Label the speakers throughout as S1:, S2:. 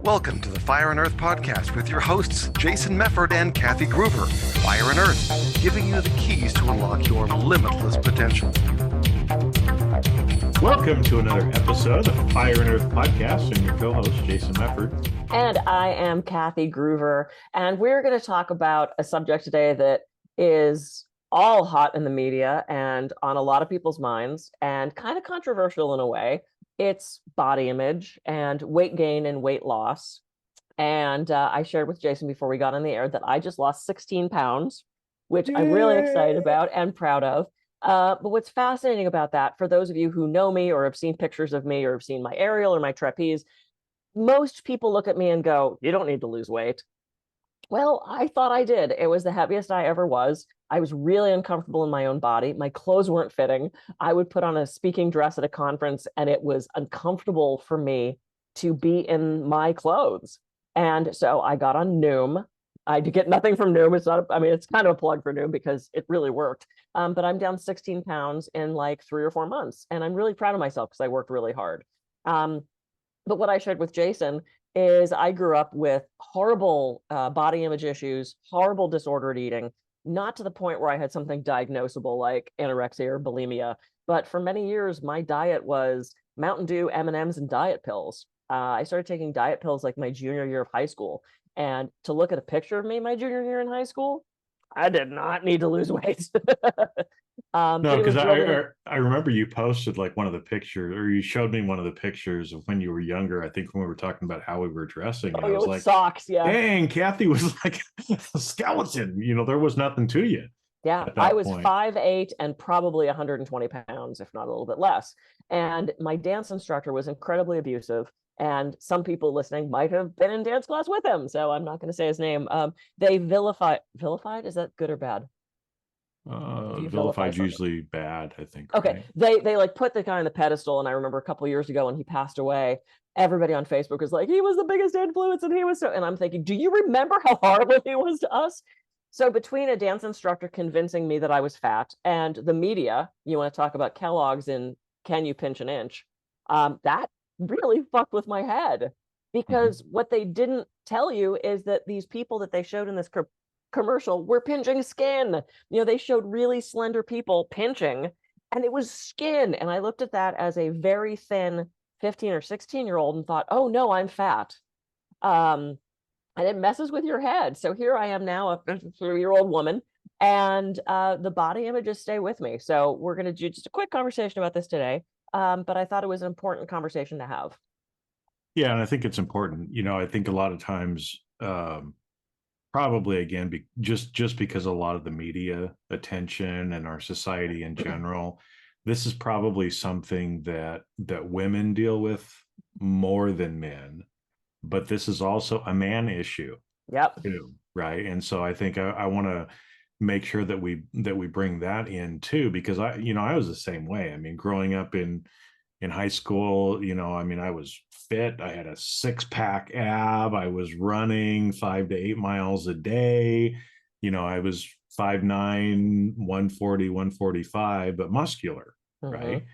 S1: Welcome to the Fire and Earth podcast with your hosts, Jason Mefford and Kathy Groover. Fire and Earth, giving you the keys to unlock your limitless potential.
S2: Welcome to another episode of the Fire and Earth podcast. I'm your co-host, Jason Mefford.
S3: And I am Kathy Groover. And we're going to talk about a subject today that is all hot in the media and on a lot of people's minds and kind of controversial in a way. It's body image and weight gain and weight loss. And I shared with Jason before we got on the air that I just lost 16 pounds, which I'm really excited about and proud of. But what's fascinating about that, for those of you who know me or have seen pictures of me or have seen my aerial or my trapeze, most people look at me and go, you don't need to lose weight. Well, I thought I did. It was the heaviest I ever was. I was really uncomfortable in my own body. My clothes weren't fitting. I would put on a speaking dress at a conference and it was uncomfortable for me to be in my clothes. And so I got on Noom. I get nothing from Noom. It's not, it's kind of a plug for Noom because it really worked. But I'm down 16 pounds in like 3 or 4 months. And I'm really proud of myself because I worked really hard. But what I shared with Jason is I grew up with horrible body image issues, horrible disordered eating, not to the point where I had something diagnosable like anorexia or bulimia, but for many years, my diet was Mountain Dew, M&Ms, and diet pills. I started taking diet pills like my junior year of high school. And to look at a picture of me my junior year in high school, I did not need to lose weight.
S2: No, because I remember you posted like one of the pictures, or you showed me one of the pictures of when you were younger. I think when we were talking about how we were dressing, and I was like,
S3: socks, yeah.
S2: Dang, Kathy was like a skeleton. You know, there was nothing to you.
S3: Yeah, I was 5'8" and probably 120 pounds, if not a little bit less. And my dance instructor was incredibly abusive. And some people listening might have been in dance class with him, so I'm not going to say his name. They vilified. Is that good or bad?
S2: Vilified usually bad, I think.
S3: Okay, right? They like put the guy on the pedestal, and I remember a couple of years ago when he passed away, everybody on Facebook was like, he was the biggest influence, and he was so. And I'm thinking, do you remember how horrible he was to us? So between a dance instructor convincing me that I was fat and the media, you want to talk about Kellogg's and Can You Pinch an Inch? That really fucked with my head, because what they didn't tell you is that these people that they showed in this commercial were pinching skin. You know, they showed really slender people pinching, and it was skin. And I looked at that as a very thin 15 or 16-year-old and thought, oh no, I'm fat. And it messes with your head. So here I am now, a 3-year-old woman, and the body images stay with me. So we're going to do just a quick conversation about this today. But I thought it was an important conversation to have.
S2: Yeah, and I think it's important. You know, I think a lot of times, probably again, just because a lot of the media attention and our society in general, this is probably something that women deal with more than men. But this is also a man issue.
S3: Yep.
S2: Too, right. And so I think I want to make sure that we bring that in too, because I was the same way. I mean, growing up in high school, I was fit. I had a 6-pack ab. I was running 5 to 8 miles a day. I was 5'9", 140, 145, but muscular, right?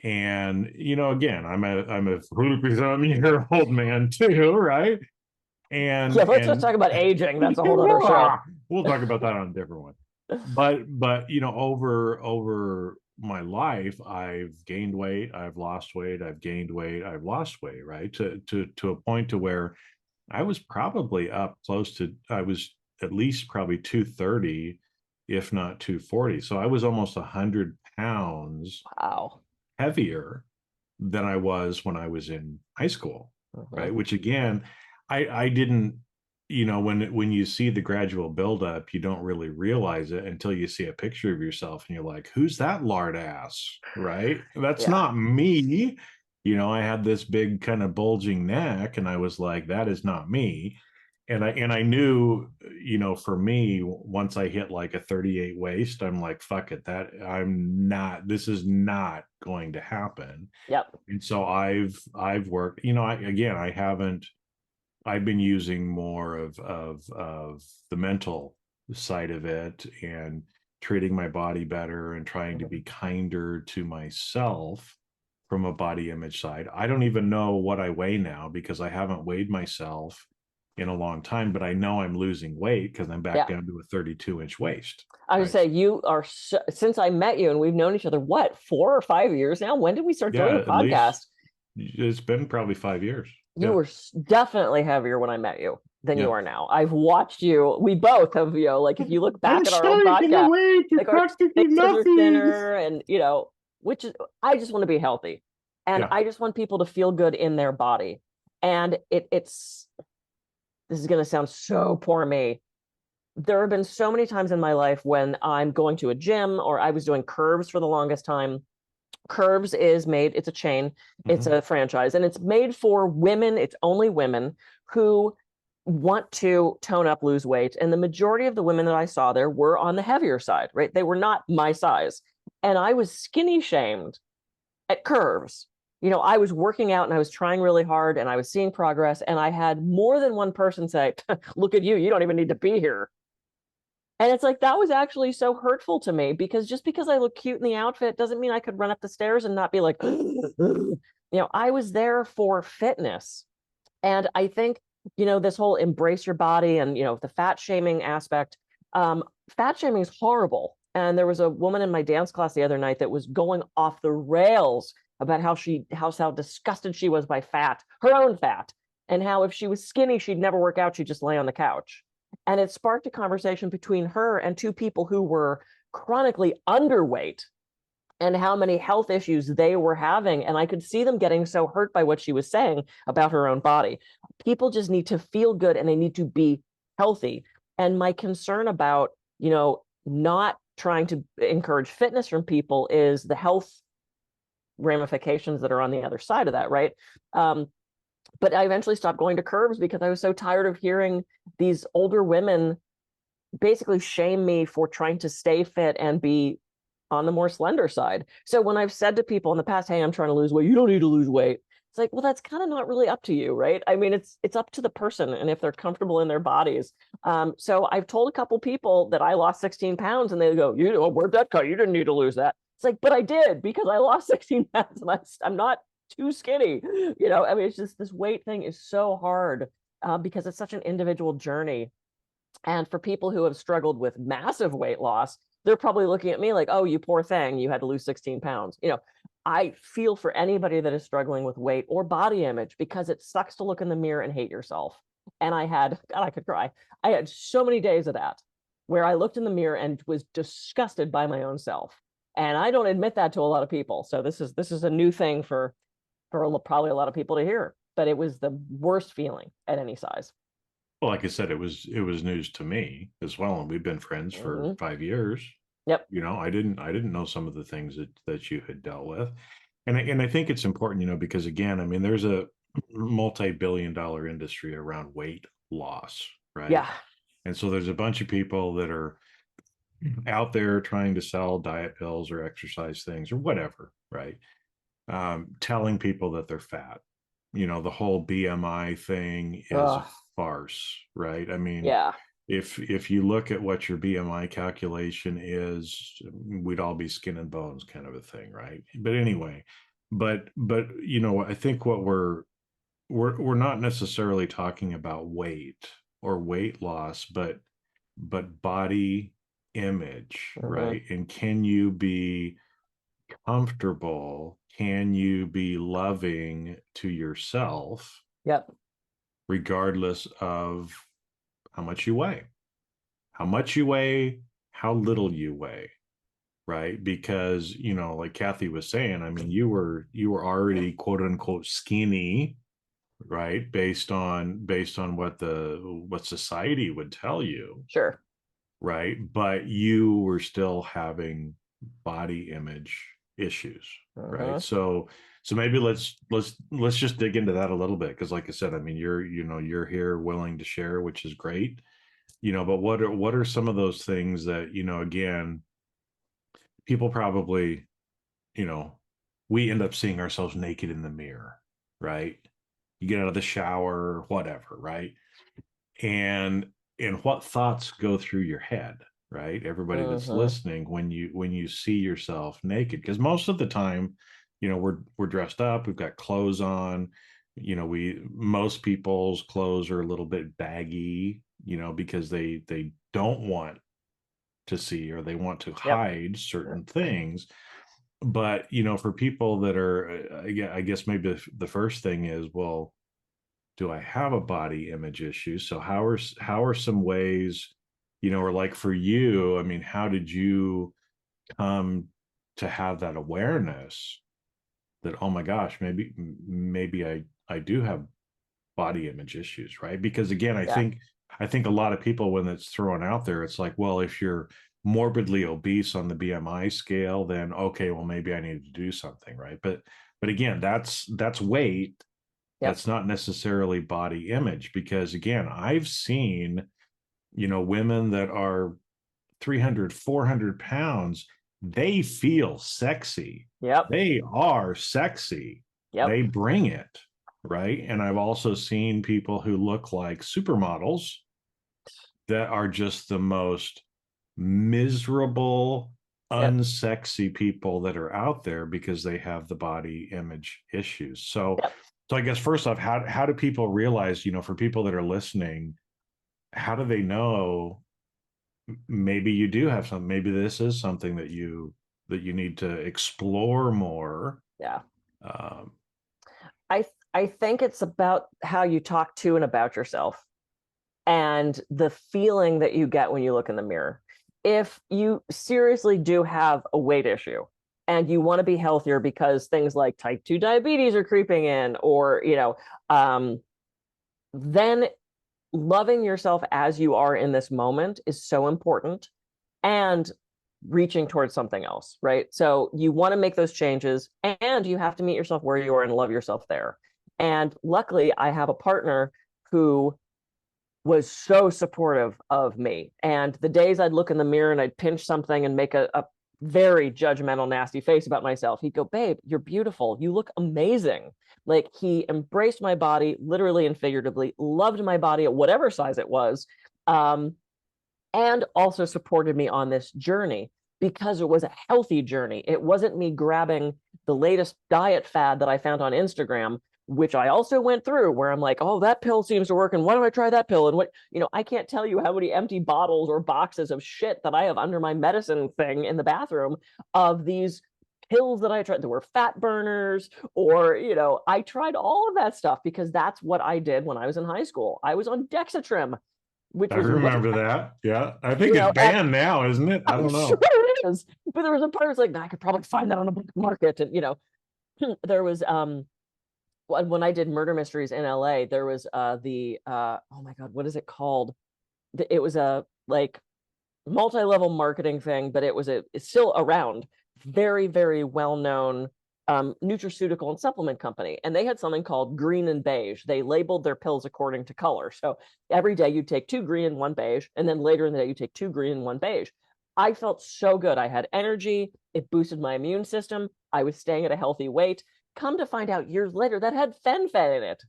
S2: And again, I'm a 40-something-year-old man too, right? And
S3: yeah, let's just talk about aging. That's a whole other show.
S2: We'll talk about that on a different one. But over my life, I've gained weight, I've lost weight, I've gained weight, I've lost weight, right? To a point to where I was probably up close to, I was at least probably 230, if not 240. So I was almost 100 pounds.
S3: Wow.
S2: Heavier than I was when I was in high school, right? Which again, I didn't, when you see the gradual buildup, you don't really realize it until you see a picture of yourself and you're like, who's that lard ass, right? That's not me. I had this big kind of bulging neck and I was like, that is not me. And I knew, for me, once I hit like a 38 waist, I'm like, fuck it, this is not going to happen.
S3: Yep.
S2: And so I've worked, I've been using more of the mental side of it and treating my body better and trying to be kinder to myself from a body image side. I don't even know what I weigh now because I haven't weighed myself in a long time, but I know I'm losing weight because I'm back down to a 32-inch waist.
S3: I would say you are, since I met you and we've known each other, what, 4 or 5 years now? When did we start doing a podcast?
S2: It's been probably 5 years.
S3: You were definitely heavier when I met you than you are now. I've watched you. We both have, like if you look back at our own podcast, like our faces are thinner, and which is, I just want to be healthy, and I just want people to feel good in their body. And it's this is going to sound so poor me. There have been so many times in my life when I'm going to a gym, or I was doing Curves for the longest time. Curves is made, it's a chain, it's a franchise, and it's made for women. It's only women who want to tone up, lose weight. And the majority of the women that I saw there were on the heavier side, right? They were not my size. And I was skinny shamed at Curves. I was working out and I was trying really hard and I was seeing progress. And I had more than one person say, look at you, you don't even need to be here. And it's like, that was actually so hurtful to me, because just because I look cute in the outfit doesn't mean I could run up the stairs and not be like, I was there for fitness. And I think, this whole embrace your body and, the fat shaming aspect, fat shaming is horrible. And there was a woman in my dance class the other night that was going off the rails about how disgusted she was by fat, her own fat, and how if she was skinny, she'd never work out. She'd just lay on the couch. And it sparked a conversation between her and two people who were chronically underweight and how many health issues they were having. And I could see them getting so hurt by what she was saying about her own body. People just need to feel good and they need to be healthy. And my concern about, not trying to encourage fitness from people is the health ramifications that are on the other side of that, right? But I eventually stopped going to Curves because I was so tired of hearing these older women basically shame me for trying to stay fit and be on the more slender side. So when I've said to people in the past, hey, I'm trying to lose weight, you don't need to lose weight. It's like, well, that's kind of not really up to you, right? I mean, it's up to the person and if they're comfortable in their bodies. So I've told a couple people that I lost 16 pounds and they go, where'd that cut? You didn't need to lose that. It's like, but I did, because I lost 16 pounds and I'm not too skinny. I mean, it's just, this weight thing is so hard because it's such an individual journey. And for people who have struggled with massive weight loss, they're probably looking at me like, oh, you poor thing, you had to lose 16 pounds. I feel for anybody that is struggling with weight or body image, because it sucks to look in the mirror and hate yourself. And God, I could cry. I had so many days of that where I looked in the mirror and was disgusted by my own self. And I don't admit that to a lot of people. So this is a new thing for probably a lot of people to hear, but it was the worst feeling at any size.
S2: Well, like I said, it was news to me as well, and we've been friends for 5 years.
S3: Yep.
S2: I didn't know some of the things that you had dealt with, and I think it's important, because again, I mean, there's a multi-billion-dollar industry around weight loss, right?
S3: Yeah.
S2: And so there's a bunch of people that are out there trying to sell diet pills or exercise things or whatever, right? Telling people that they're fat. The whole BMI thing is a farce, right? I mean,
S3: yeah.
S2: If you look at what your BMI calculation is, we'd all be skin and bones kind of a thing, right? But anyway, but I think what we're not necessarily talking about weight or weight loss, but body image, right? And can you be comfortable? Can you be loving to yourself?
S3: Yep.
S2: Regardless of how much you weigh, how little you weigh, right? Because, like Kathy was saying, I mean, you were already quote unquote skinny, right? Based on what society would tell you.
S3: Sure.
S2: Right. But you were still having body image issues, right? So maybe let's just dig into that a little bit, because like I said, I mean, you're here willing to share, which is great, but what are some of those things that, again, people probably, we end up seeing ourselves naked in the mirror, right? You get out of the shower, whatever, right? And what thoughts go through your head, right? Everybody that's listening, when you see yourself naked, because most of the time we're dressed up, we've got clothes on, most people's clothes are a little bit baggy, because they don't want to see, or they want to
S3: Yep.
S2: hide certain things. But for people that are, I guess maybe the first thing is, well, do I have a body image issue? So how are some ways, or like for you, I mean, how did you come to have that awareness that, oh my gosh, maybe I do have body image issues, right? Because again,
S3: Yeah.
S2: I think a lot of people, when it's thrown out there, it's like, well, if you're morbidly obese on the BMI scale, then okay, well, maybe I need to do something, right? But again, that's weight.
S3: Yep.
S2: That's not necessarily body image, because again, I've seen, women that are 300, 400 pounds, they feel sexy.
S3: Yep.
S2: They are sexy.
S3: Yep.
S2: They bring it, right? And I've also seen people who look like supermodels that are just the most miserable,
S3: Yep.
S2: unsexy people that are out there because they have the body image issues. So,
S3: Yep.
S2: so I guess first off, how do people realize, for people that are listening, how do they know maybe you do have something, maybe this is something that you need to explore more?
S3: Yeah.
S2: Um,
S3: I think it's about how you talk to and about yourself, and the feeling that you get when you look in the mirror. If you seriously do have a weight issue and you want to be healthier because things like type 2 diabetes are creeping in, or then loving yourself as you are in this moment is so important, and reaching towards something else, right? So you want to make those changes, and you have to meet yourself where you are and love yourself there. And luckily, I have a partner who was so supportive of me. And the days I'd look in the mirror and I'd pinch something and make a very judgmental, nasty face about myself, he'd go, "Babe, you're beautiful. You look amazing." Like, he embraced my body, literally and figuratively, loved my body at whatever size it was, and also supported me on this journey, because it was a healthy journey. It wasn't me grabbing the latest diet fad that I found on Instagram, which I also went through, where I'm like, oh, that pill seems to work, and why don't I try that pill? And what, I can't tell you how many empty bottles or boxes of shit that I have under my medicine thing in the bathroom of these pills that I tried. There were fat burners, or, I tried all of that stuff because that's what I did when I was in high school. I was on Dexatrim, which
S2: I
S3: was
S2: remember that. Yeah. I think it's
S3: and
S2: banned now, isn't it? I
S3: I'm
S2: don't
S3: sure
S2: know.
S3: it is. But there was a part that's like, "Nah, I could probably find that on a black market." And there was when I did murder mysteries in LA, there was oh my God, what is it called? It was a like multi-level marketing thing, but it's still around. Very, very well-known nutraceutical and supplement company. And they had something called green and beige. They labeled their pills according to color. So every day you take 2 green and 1 beige, and then later in the day you take 2 green and 1 beige. I felt so good. I had energy. It boosted my immune system. I was staying at a healthy weight. Come to find out years later, that had fen-phen in it.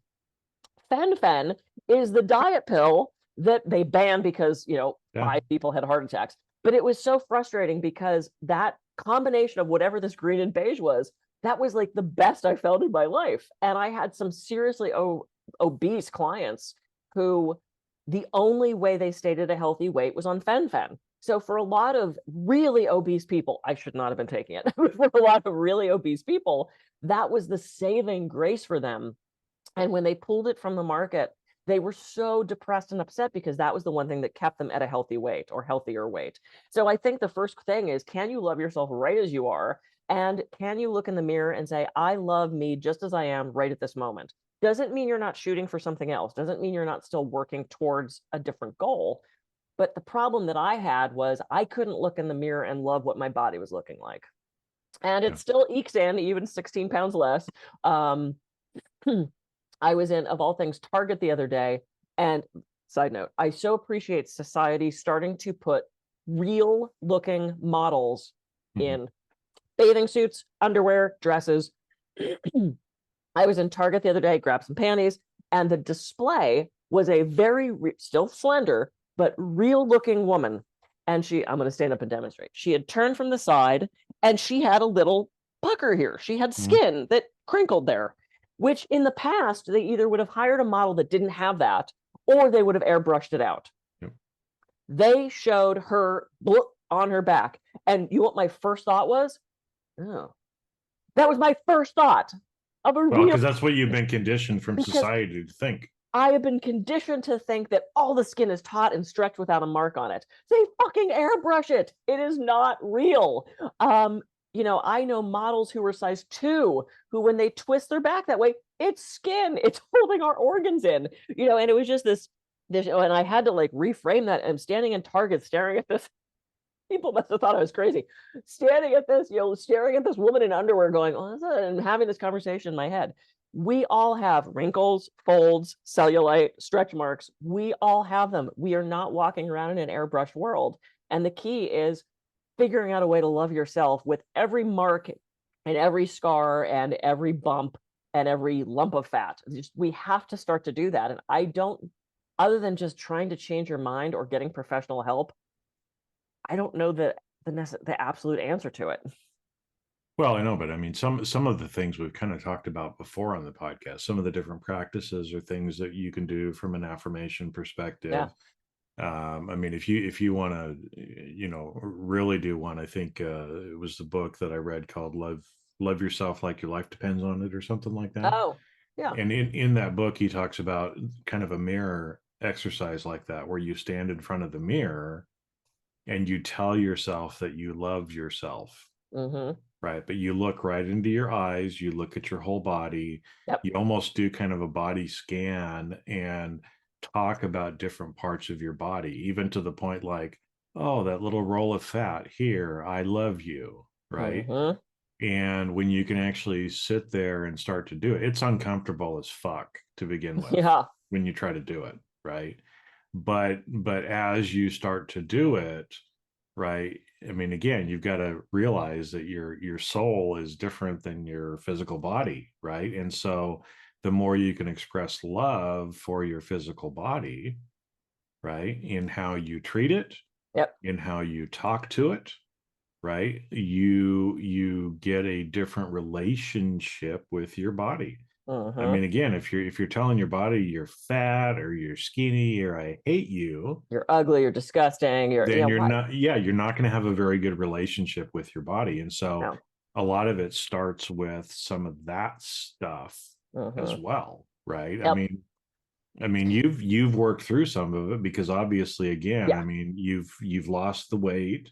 S3: Fen-phen is the diet pill that they banned because,
S2: Yeah.
S3: 5 people had heart attacks. But it was so frustrating because that combination of whatever this green and beige was, that was like the best I felt in my life. And I had some seriously obese clients who the only way they stayed at a healthy weight was on fen-phen. So for a lot of really obese people, I should not have been taking it. For a lot of really obese people, that was the saving grace for them. And when they pulled it from the market, they were so depressed and upset because that was the one thing that kept them at a healthy weight or healthier weight. So I think the first thing is, can you love yourself right as you are? And can you look in the mirror and say, I love me just as I am right at this moment? Doesn't mean you're not shooting for something else. Doesn't mean you're not still working towards a different goal. But the problem that I had was I couldn't look in the mirror and love what my body was looking like. And it still ekes in even 16 pounds less. I was in, of all things, Target the other day. And side note, I so appreciate society starting to put real looking models in bathing suits, underwear, dresses. I was in Target the other day, grabbed some panties, and the display was a very, still slender, but real looking woman. And I'm going to stand up and demonstrate. She had turned from the side, and she had a little pucker here. She had skin that crinkled there, which in the past, they either would have hired a model that didn't have that, or they would have airbrushed it out.
S2: Yep.
S3: They showed her on her back. And you know what my first thought was? Oh, that was my first thought of a real.
S2: Because that's what you've been conditioned from society to think.
S3: I have been conditioned to think that all the skin is taut and stretched without a mark on it. They fucking airbrush it. It is not real. You know, I know models who were size 2 who, when they twist their back that way, it's skin. It's holding our organs in. You know, and it was just this, and I had to like reframe that. I'm standing in Target staring at this. People must have thought I was crazy. Standing at this, you know, staring at this woman in underwear going, oh, and having this conversation in my head. We all have wrinkles, folds, cellulite, stretch marks. We all have them. We are not walking around in an airbrushed world. And the key is figuring out a way to love yourself with every mark and every scar and every bump and every lump of fat. We have to start to do that. And I don't, other than just trying to change your mind or getting professional help, I don't know the absolute answer to it.
S2: Well, I know, but I mean, some of the things we've kind of talked about before on the podcast, some of the different practices or things that you can do from an affirmation perspective.
S3: Yeah.
S2: I mean, if you want to, you know, really do one, I think it was the book that I read called Love Yourself Like Your Life Depends on It or something like that.
S3: Oh, yeah.
S2: And in that book, he talks about kind of a mirror exercise like that, where you stand in front of the mirror and you tell yourself that you love yourself.
S3: Mm-hmm.
S2: Right. But you look right into your eyes, you look at your whole body,
S3: Yep.
S2: you almost do kind of a body scan and talk about different parts of your body, even to the point like, oh, that little roll of fat here, I love you. Right.
S3: Mm-hmm.
S2: And when you can actually sit there and start to do it, it's uncomfortable as fuck to begin with.
S3: Yeah.
S2: When you try to do it. Right. But as you start to do it, right, I mean, again, you've got to realize that your soul is different than your physical body, right? And so the more you can express love for your physical body, right, in how you treat it,
S3: yep,
S2: in how you talk to it, right, you get a different relationship with your body. I mean, again, if you're telling your body you're fat or you're skinny or I hate you,
S3: you're ugly, you're disgusting,
S2: then you're not going to have a very good relationship with your body. And so a lot of it starts with some of that stuff as well, right?
S3: Yep.
S2: I mean, you've worked through some of it because obviously, again, I mean, you've lost the weight,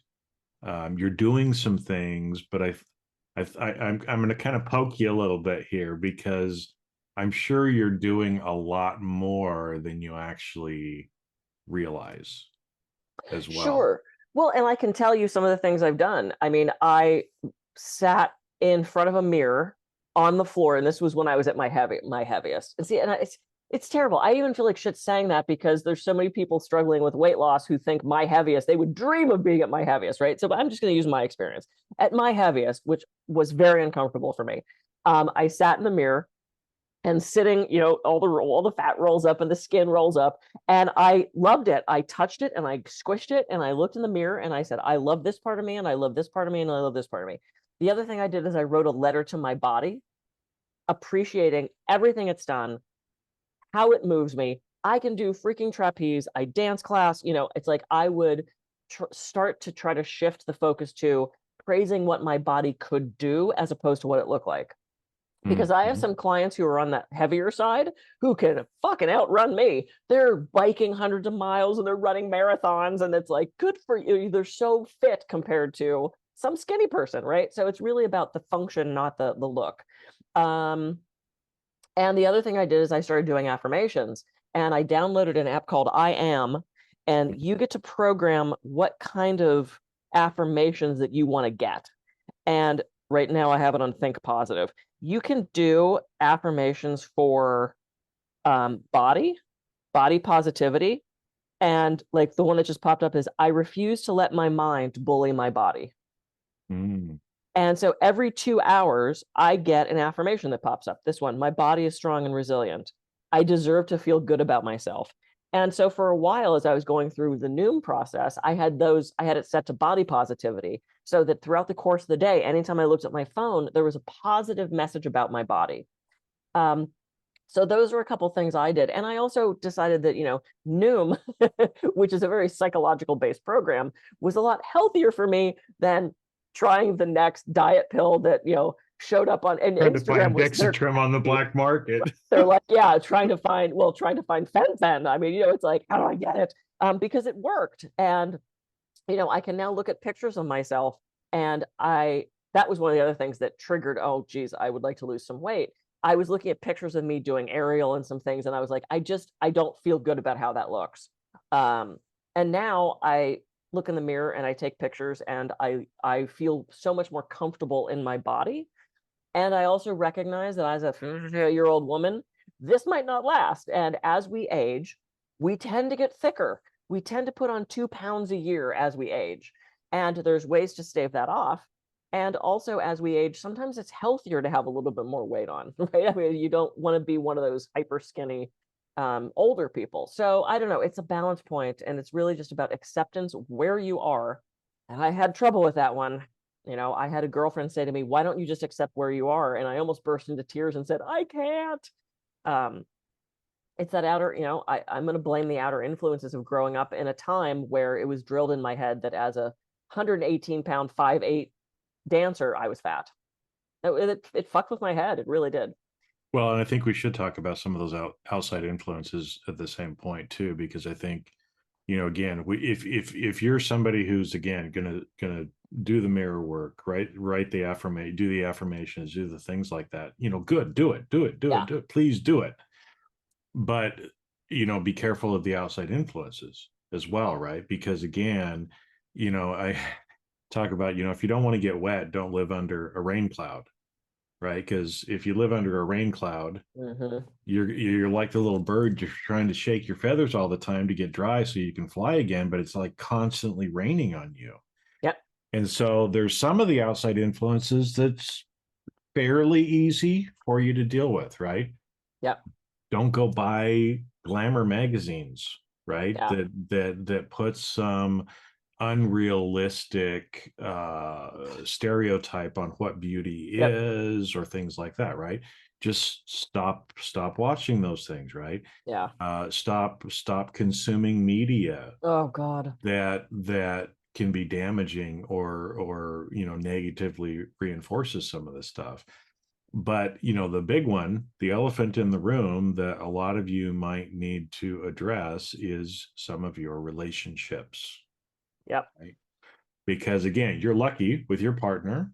S2: you're doing some things, but I'm going to kind of poke you a little bit here because I'm sure you're doing a lot more than you actually realize as well.
S3: Sure. Well, and I can tell you some of the things I've done. I mean, I sat in front of a mirror on the floor, and this was when I was at my heaviest. And see, and it's terrible. I even feel like shit saying that because there's so many people struggling with weight loss who think my heaviest, they would dream of being at my heaviest, right? So I'm just going to use my experience. At my heaviest, which was very uncomfortable for me, I sat in the mirror and sitting, you know, all the fat rolls up and the skin rolls up, and I loved it. I touched it and I squished it and I looked in the mirror and I said, I love this part of me and I love this part of me and I love this part of me. The other thing I did is I wrote a letter to my body, appreciating everything it's done, how it moves me. I can do freaking trapeze. I dance class. You know, it's like I would start to try to shift the focus to praising what my body could do as opposed to what it looked like. Because I have some clients who are on that heavier side who can fucking outrun me. They're biking hundreds of miles and they're running marathons, and it's like, good for you. They're so fit compared to some skinny person, right? So it's really about the function, not the look. And the other thing I did is I started doing affirmations, and I downloaded an app called I Am, and you get to program what kind of affirmations that you want to get. And right now I have it on Think Positive. You can do affirmations for body positivity. And like the one that just popped up is, I refuse to let my mind bully my body. And so every 2 hours, I get an affirmation that pops up. This one, my body is strong and resilient. I deserve to feel good about myself. And so for a while, as I was going through the Noom process, I had it set to body positivity, so that throughout the course of the day, anytime I looked at my phone, there was a positive message about my body. So those were a couple things I did. And I also decided that, Noom, which is a very psychological based program, was a lot healthier for me than trying the next diet pill that, showed up on, and
S2: Trying to
S3: Instagram
S2: find
S3: was
S2: Dexatrim on the black market.
S3: they're like, yeah, trying to find fen-phen. I mean, it's like, how do I get it? Because it worked. And, I can now look at pictures of myself, and that was one of the other things that triggered, oh, geez, I would like to lose some weight. I was looking at pictures of me doing aerial and some things, and I was like, I don't feel good about how that looks. And now I look in the mirror and I take pictures, and I feel so much more comfortable in my body. And I also recognize that as a 50-year-old woman, this might not last. And as we age, we tend to get thicker. We tend to put on 2 pounds a year as we age. And there's ways to stave that off. And also, as we age, sometimes it's healthier to have a little bit more weight on, right? I mean, you don't want to be one of those hyper skinny older people. So I don't know, it's a balance point, and it's really just about acceptance where you are. And I had trouble with that one. I had a girlfriend say to me, why don't you just accept where you are? And I almost burst into tears and said, I can't. It's that outer, I'm going to blame the outer influences of growing up in a time where it was drilled in my head that as a 118-pound, 5'8" dancer, I was fat. It fucked with my head. It really did.
S2: Well, and I think we should talk about some of those outside influences at the same point too, because I think, again, if you're somebody who's, again, gonna do the mirror work, right? Write the affirmation, do the affirmations, do the things like that. Good, do it, please do it. But be careful of the outside influences as well, right? Because again, I talk about, if you don't want to get wet, don't live under a rain cloud, right? Because if you live under a rain cloud, you're like the little bird, you're trying to shake your feathers all the time to get dry so you can fly again, but it's like constantly raining on you.
S3: Yep.
S2: And so there's some of the outside influences that's fairly easy for you to deal with, right?
S3: Yep.
S2: Don't go buy glamour magazines, right?
S3: Yeah.
S2: That puts some unrealistic stereotype on what beauty is, or things like that, right? Just stop watching those things, right?
S3: Yeah.
S2: Stop consuming media.
S3: Oh God.
S2: That can be damaging or negatively reinforces some of this stuff. But the big one, the elephant in the room that a lot of you might need to address is some of your relationships.
S3: Yep.
S2: Right? Because again, you're lucky with your partner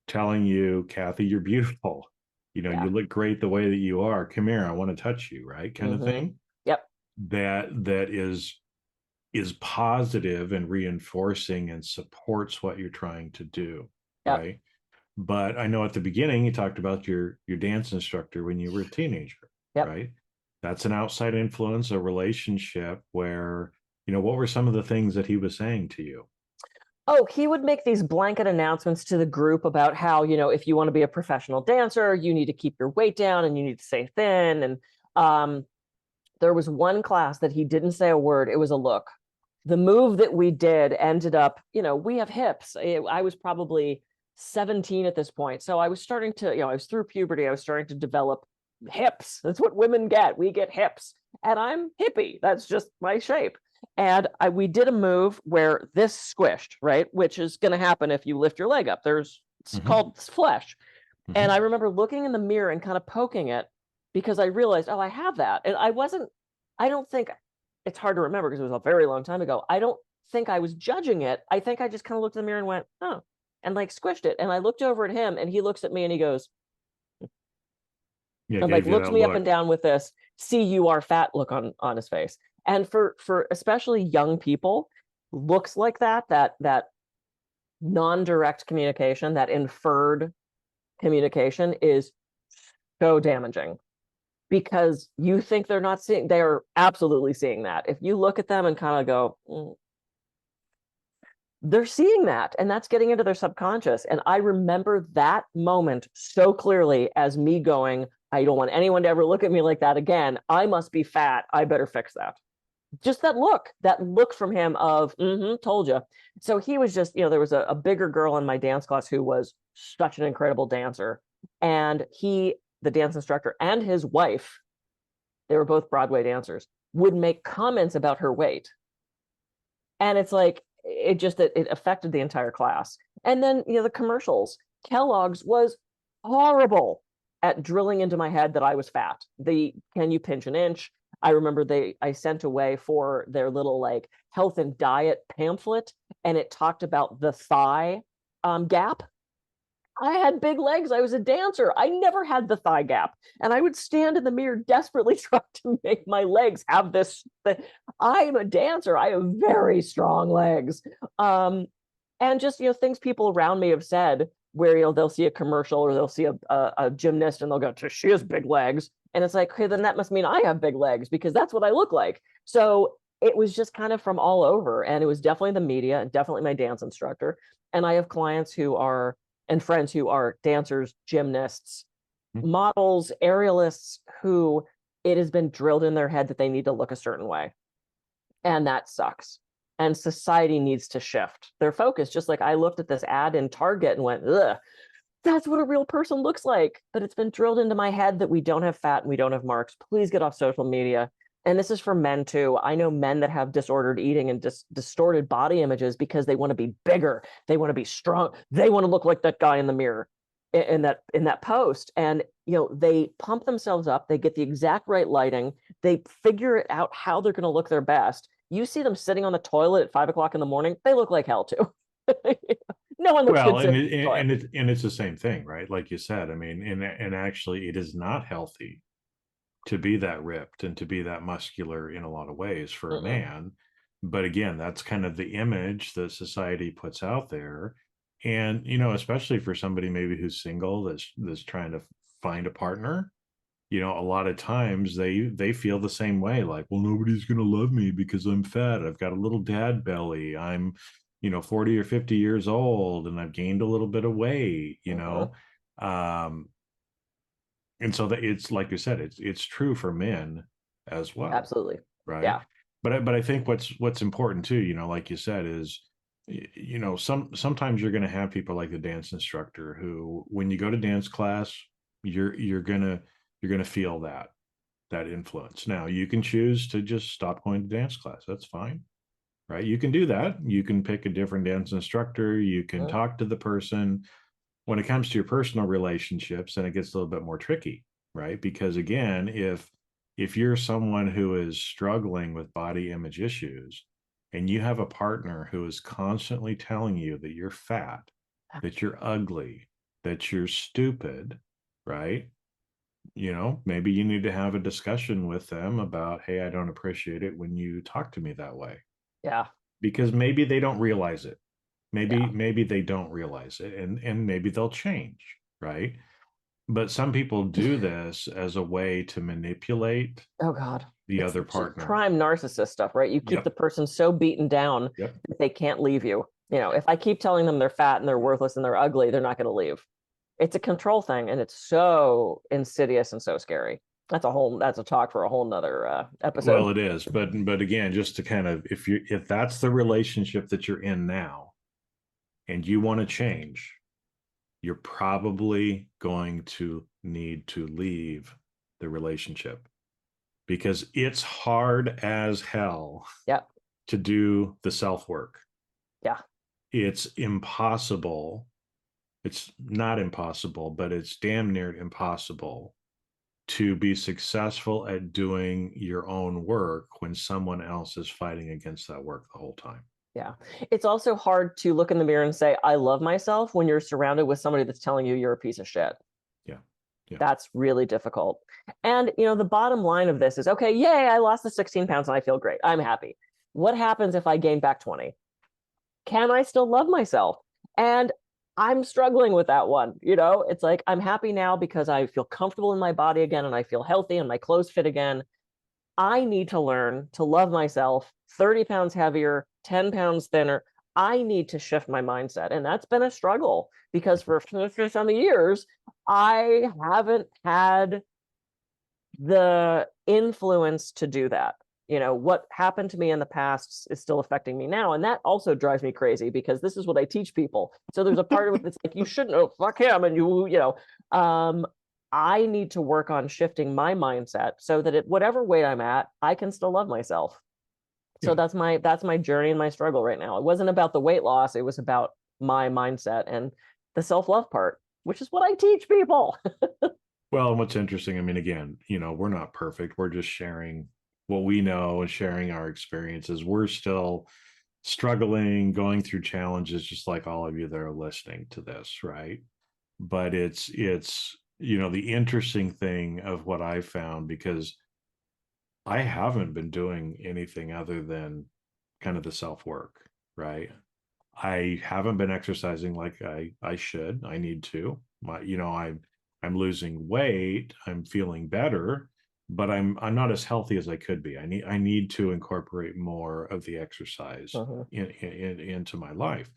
S2: telling you, Kathy, you're beautiful. You look great the way that you are. Come here, I want to touch you, right? Kind of thing.
S3: Yep.
S2: That is positive and reinforcing and supports what you're trying to do. Yep. Right. But I know at the beginning you talked about your dance instructor when you were a teenager. Yep. Right. That's an outside influence, a relationship where, what were some of the things that he was saying to you?
S3: Oh, he would make these blanket announcements to the group about how, if you want to be a professional dancer, you need to keep your weight down and you need to stay thin. And there was one class that he didn't say a word. It was a look. The move that we did ended up, we have hips. I was probably 17 at this point. So I was starting to, I was through puberty. I was starting to develop hips. That's what women get. We get hips. And I'm hippie. That's just my shape. And we did a move where this squished, right? Which is going to happen if you lift your leg up. It's called flesh. And I remember looking in the mirror and kind of poking it because I realized, oh, I have that. And I don't think, it's hard to remember because it was a very long time ago. I don't think I was judging it. I think I just kind of looked in the mirror and went, oh, and like squished it. And I looked over at him and he looks at me and he goes, and like looks me up and down with this, see, you are fat look on his face. And for especially young people, looks like that non-direct communication, that inferred communication is so damaging because you think they're not seeing, they are absolutely seeing that. If you look at them and kind of go, they're seeing that, and that's getting into their subconscious. And I remember that moment so clearly as me going, I don't want anyone to ever look at me like that again. I must be fat. I better fix that. just that look from him of, told you. So he was just, there was a bigger girl in my dance class who was such an incredible dancer. And the dance instructor, and his wife, they were both Broadway dancers, would make comments about her weight. And it's like, it affected the entire class. And then, the commercials, Kellogg's was horrible at drilling into my head that I was fat. Can you pinch an inch? I remember I sent away for their little like health and diet pamphlet, and it talked about the thigh gap. I had big legs. I was a dancer. I never had the thigh gap. And I would stand in the mirror desperately trying to make my legs have this. I'm a dancer. I have very strong legs. And just, things people around me have said where, they'll see a commercial or they'll see a gymnast and they'll go, she has big legs. And it's like, okay, then that must mean I have big legs because that's what I look like. So it was just kind of from all over. And it was definitely the media and definitely my dance instructor. And I have clients and friends who are dancers, gymnasts, models, aerialists, who it has been drilled in their head that they need to look a certain way. And that sucks. And society needs to shift their focus. Just like I looked at this ad in Target and went, ugh, that's what a real person looks like. But it's been drilled into my head that we don't have fat and we don't have marks. Please get off social media. And this is for men too. I know men that have disordered eating and distorted body images because they want to be bigger. They want to be strong. They want to look like that guy in the mirror in that post. And, they pump themselves up. They get the exact right lighting. They figure it out how they're going to look their best. You see them sitting on the toilet at 5 o'clock in the morning. They look like hell too. No one looks good.
S2: And it's the same thing, right? Like you said, I mean, and actually it is not healthy to be that ripped and to be that muscular in a lot of ways for a man. But again, that's kind of the image that society puts out there. And, especially for somebody maybe who's single, that's trying to find a partner, a lot of times they feel the same way. Like, well, nobody's going to love me because I'm fat. I've got a little dad belly. I'm, 40 or 50 years old and I've gained a little bit of weight, and so that it's like you said, it's true for men as well.
S3: Absolutely.
S2: Right.
S3: Yeah.
S2: But I think what's important too, like you said, is, sometimes you're going to have people like the dance instructor who, when you go to dance class, you're gonna feel that influence. Now you can choose to just stop going to dance class. That's fine. Right. You can do that. You can pick a different dance instructor. You can talk to the person. When it comes to your personal relationships, then it gets a little bit more tricky, right? Because again, if you're someone who is struggling with body image issues and you have a partner who is constantly telling you that you're fat, that you're ugly, that you're stupid, right? Maybe you need to have a discussion with them about, hey, I don't appreciate it when you talk to me that way.
S3: Yeah.
S2: Because maybe they don't realize it. Maybe they don't realize it, and maybe they'll change, right? But some people do this as a way to manipulate the other partner.
S3: Prime narcissist stuff, right? You keep the person so beaten down that they can't leave you. If I keep telling them they're fat and they're worthless and they're ugly, they're not going to leave. It's a control thing, and it's so insidious and so scary. That's a talk for a whole nother episode.
S2: Well, it is, but again, just to kind of, if that's the relationship that you're in now and you want to change, you're probably going to need to leave the relationship, because it's hard as hell to do the self-work.
S3: Yeah.
S2: It's impossible. It's not impossible, but it's damn near impossible to be successful at doing your own work when someone else is fighting against that work the whole time.
S3: Yeah. It's also hard to look in the mirror and say, I love myself, when you're surrounded with somebody that's telling you you're a piece of shit.
S2: Yeah.
S3: That's really difficult. And, the bottom line of this is, okay, yay, I lost the 16 pounds and I feel great. I'm happy. What happens if I gain back 20? Can I still love myself? And I'm struggling with that one. It's like, I'm happy now because I feel comfortable in my body again and I feel healthy and my clothes fit again. I need to learn to love myself 30 pounds heavier, 10 pounds thinner. I need to shift my mindset. And that's been a struggle because for some years, I haven't had the influence to do that. what happened to me in the past is still affecting me now. And that also drives me crazy because this is what I teach people. So there's a part of it that's like, you shouldn't, oh, fuck him. And I need to work on shifting my mindset so that at whatever weight I'm at, I can still love myself. So that's my journey and my struggle right now. It wasn't about the weight loss. It was about my mindset and the self-love part, which is what I teach people.
S2: Well, what's interesting, I mean, again, we're not perfect. We're just sharing what we know and sharing our experiences. We're still struggling, going through challenges, just like all of you that are listening to this, right? But it's the interesting thing of what I found, because I haven't been doing anything other than kind of the self-work, right? I haven't been exercising like I should. I need to. I'm losing weight. I'm feeling better, but I'm not as healthy as I could be. I need to incorporate more of the exercise into my life.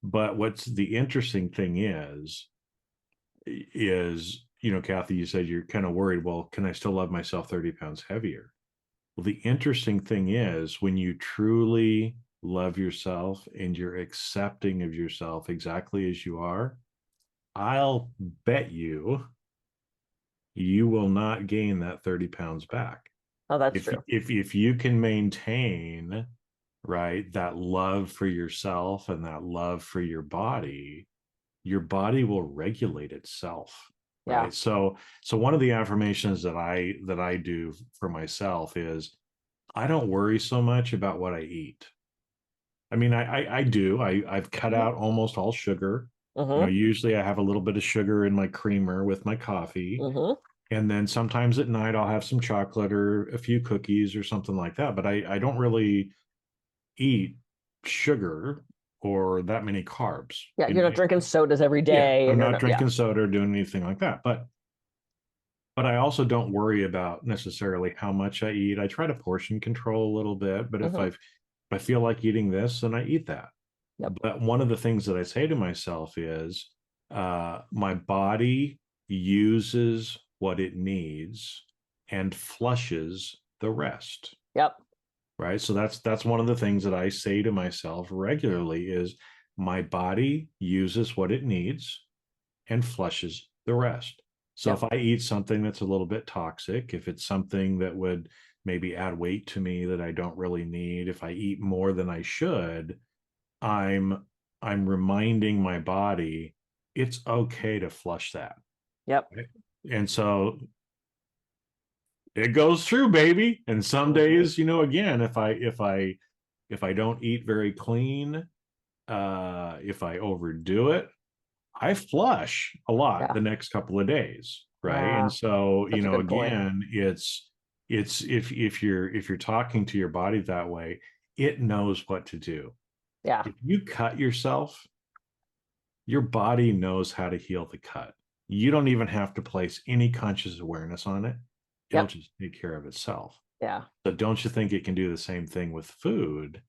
S2: But what's the interesting thing is Kathy, you said you're kind of worried. Well, can I still love myself 30 pounds heavier? Well, the interesting thing is when you truly love yourself and you're accepting of yourself exactly as you are, I'll bet you will not gain that 30 pounds back.
S3: Oh, that's true.
S2: If you can maintain, right, that love for yourself and that love for your body will regulate itself. Right.
S3: Yeah.
S2: So one of the affirmations that I do for myself is I don't worry so much about what I eat. I mean, I do. I've cut out almost all sugar. Usually I have a little bit of sugar in my creamer with my coffee. And then sometimes at night I'll have some chocolate or a few cookies or something like that. But I don't really eat sugar or that many carbs.
S3: Yeah, you're not drinking sodas every day.
S2: Yeah, I'm not drinking soda or doing anything like that. But I also don't worry about necessarily how much I eat. I try to portion control a little bit, but if I feel like eating this, then I eat that.
S3: Yep.
S2: But one of the things that I say to myself is my body uses what it needs and flushes the rest.
S3: Yep.
S2: Right. So that's one of the things that I say to myself regularly is my body uses what it needs and flushes the rest. So if I eat something that's a little bit toxic, if it's something that would maybe add weight to me that I don't really need, if I eat more than I should, I'm reminding my body it's okay to flush that.
S3: Yep.
S2: Right? And so it goes through, baby. And some days, again, if I don't eat very clean, if I overdo it, I flush a lot the next couple of days, right?
S3: Yeah.
S2: And so,
S3: That's a good point.
S2: again, it's if you're talking to your body that way, it knows what to do.
S3: Yeah.
S2: If you cut yourself, your body knows how to heal the cut. You don't even have to place any conscious awareness on it. It'll just take care of itself.
S3: Yeah.
S2: So don't you think it can do the same thing with food?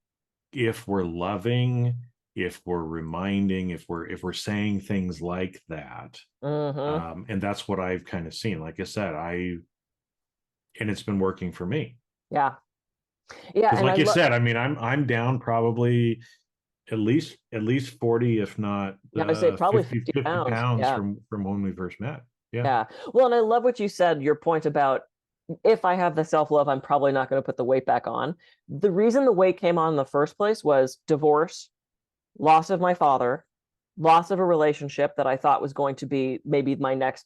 S2: If we're loving, if we're reminding, if we're saying things like that, and that's what I've kind of seen. Like I said, and it's been working for me.
S3: Yeah.
S2: Because like you said, I mean, I'm down probably at least 40, if not
S3: I say probably
S2: 50
S3: pounds
S2: from when we first met.
S3: Yeah. Well, and I love what you said, your point about if I have the self-love, I'm probably not going to put the weight back on. The reason the weight came on in the first place was divorce, loss of my father, loss of a relationship that I thought was going to be maybe my next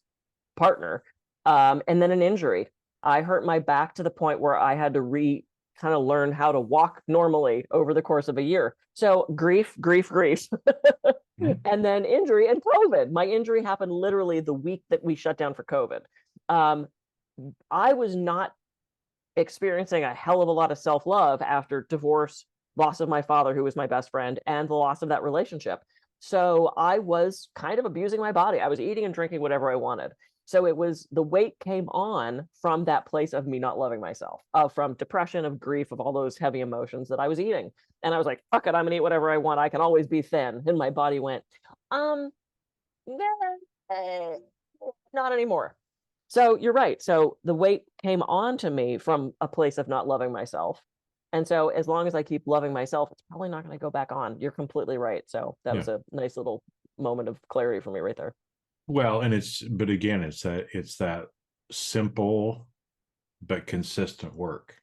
S3: partner, and then an injury. I hurt my back to the point where I had to kind of learn how to walk normally over the course of a year. So grief. And then injury and COVID. My injury happened literally the week that we shut down for COVID. I was not experiencing a hell of a lot of self-love after divorce, loss of my father, who was my best friend, and the loss of that relationship. So I was kind of abusing my body. I was eating and drinking whatever I wanted. So it was the weight came on from that place of me not loving myself, from depression, of grief, of all those heavy emotions that I was eating. And I was like, fuck it, I'm gonna eat whatever I want. I can always be thin. And my body went, not anymore. So you're right. So the weight came on to me from a place of not loving myself. And so as long as I keep loving myself, it's probably not going to go back on. You're completely right. So that was a nice little moment of clarity for me right there.
S2: Well, and but again, it's that simple but consistent work.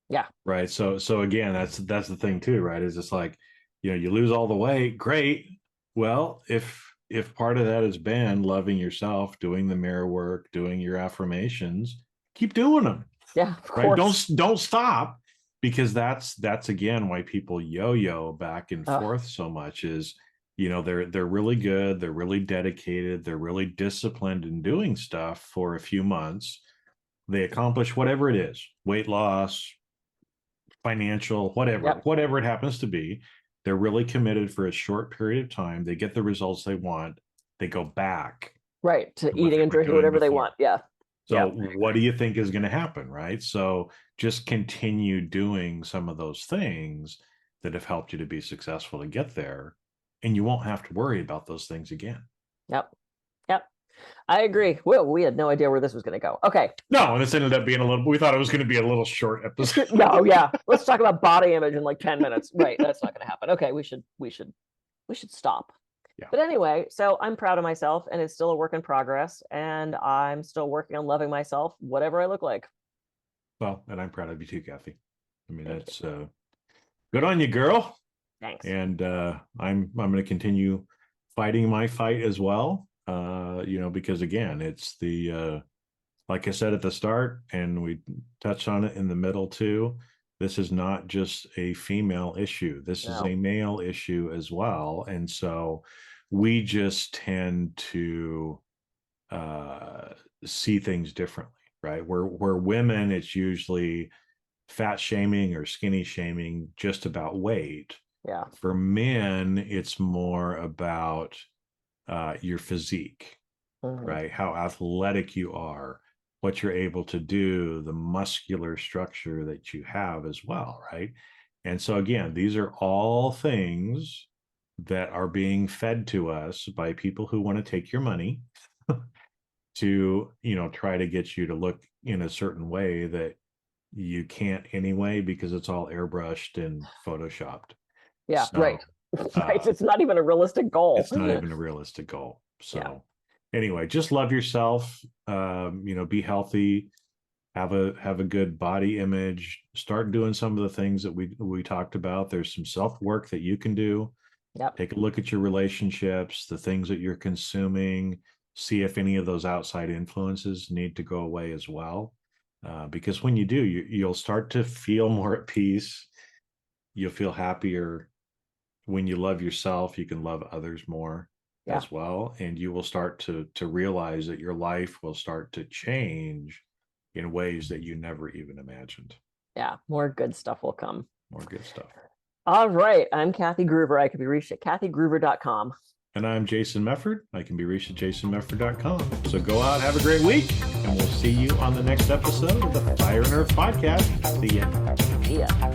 S3: Yeah.
S2: Right. So again, that's the thing too, right? Is it's like, you lose all the weight, great. Well, if part of that has been loving yourself, doing the mirror work, doing your affirmations, keep doing them.
S3: Yeah, of
S2: right.
S3: course.
S2: Don't stop, because that's again why people yo-yo back and forth so much is, they're really good, they're really dedicated, they're really disciplined in doing stuff for a few months. They accomplish whatever it is, weight loss, financial, whatever it happens to be. They're really committed for a short period of time. They get the results they want. They go back.
S3: Right. To eating and drinking whatever they want. Yeah.
S2: So what do you think is going to happen? Right. So just continue doing some of those things that have helped you to be successful to get there. And you won't have to worry about those things again.
S3: Yep. I agree. Well, we had no idea where this was going to go. Okay.
S2: No, and this ended up being we thought it was going to be a little short episode.
S3: No, yeah. Let's talk about body image in like 10 minutes. Right. That's not going to happen. Okay. We should stop. Yeah. But anyway, so I'm proud of myself, and it's still a work in progress, and I'm still working on loving myself, whatever I look like.
S2: Well, and I'm proud of you too, Kathy. I mean, that's good on you, girl.
S3: Thanks.
S2: And I'm going to continue fighting my fight as well. Because again, it's like I said at the start, and we touched on it in the middle too, this is not just a female issue. This is a male issue as well. And so we just tend to see things differently, right? Where women, it's usually fat shaming or skinny shaming just about weight.
S3: Yeah.
S2: For men, it's more about your physique, right? How athletic you are, what you're able to do, the muscular structure that you have as well, right? And so again, these are all things that are being fed to us by people who want to take your money to, try to get you to look in a certain way that you can't anyway, because it's all airbrushed and photoshopped.
S3: Yeah, so, right. Right. It's not even a realistic goal.
S2: It's not even a realistic goal. So anyway, just love yourself, be healthy, have a good body image, start doing some of the things that we talked about. There's some self-work that you can do.
S3: Yep.
S2: Take a look at your relationships, the things that you're consuming, see if any of those outside influences need to go away as well. Because when you do, you'll start to feel more at peace. You'll feel happier. When you love yourself, you can love others more as well. And you will start to realize that your life will start to change in ways that you never even imagined.
S3: Yeah, more good stuff will come.
S2: More good stuff.
S3: All right. I'm Kathy Groover. I can be reached at kathygroover.com.
S2: And I'm Jason Mefford. I can be reached at jasonmefford.com. So go out, have a great week, and we'll see you on the next episode of the Fire and Earth podcast. See ya.
S3: See ya.